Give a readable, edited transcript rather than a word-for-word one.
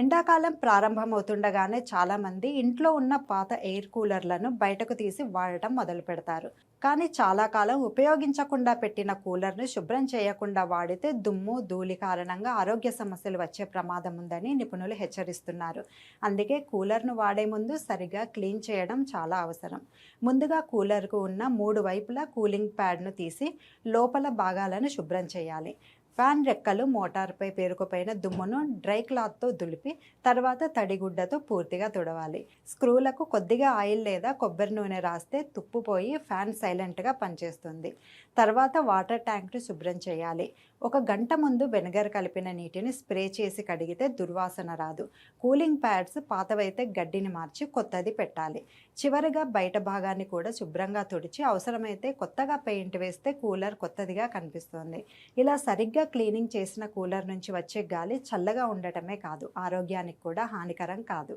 ఎండాకాలం ప్రారంభమవుతుండగానే చాలామంది ఇంట్లో ఉన్న పాత ఎయిర్ కూలర్లను బయటకు తీసి వాడటం మొదలు పెడతారు. కానీ చాలా కాలం ఉపయోగించకుండా పెట్టిన కూలర్ను శుభ్రం చేయకుండా వాడితే దుమ్ము, ధూళి కారణంగా ఆరోగ్య సమస్యలు వచ్చే ప్రమాదం ఉందని నిపుణులు హెచ్చరిస్తున్నారు. అందుకే కూలర్ను వాడే ముందు సరిగా క్లీన్ చేయడం చాలా అవసరం. ముందుగా కూలర్కు ఉన్న 3 వైపులా కూలింగ్ ప్యాడ్ను తీసి లోపల భాగాలను శుభ్రం చేయాలి. ఫ్యాన్ రెక్కలు, మోటార్పై పేరుకుపోయిన దుమ్మును డ్రై క్లాత్తో దులిపి తర్వాత తడిగుడ్డతో పూర్తిగా తుడవాలి. స్క్రూలకు కొద్దిగా ఆయిల్ లేదా కొబ్బరి నూనె రాస్తే తుప్పుపోయి ఫ్యాన్ సైలెంట్గా పనిచేస్తుంది. తర్వాత వాటర్ ట్యాంక్ను శుభ్రం చేయాలి. 1 గంట ముందు వెనిగర్ కలిపిన నీటిని స్ప్రే చేసి కడిగితే దుర్వాసన రాదు. కూలింగ్ ప్యాడ్స్ పాతవైతే గడ్డిని మార్చి కొత్తది పెట్టాలి. చివరిగా బయట భాగాన్ని కూడా శుభ్రంగా తుడిచి అవసరమైతే కొత్తగా పెయింట్ వేస్తే కూలర్ కొత్తదిగా కనిపిస్తుంది. ఇలా సరిగ్గా క్లీనింగ్ చేసిన కూలర్ నుంచి వచ్చే గాలి చల్లగా ఉండటమే కాదు, ఆరోగ్యానికి కూడా హానికరం కాదు.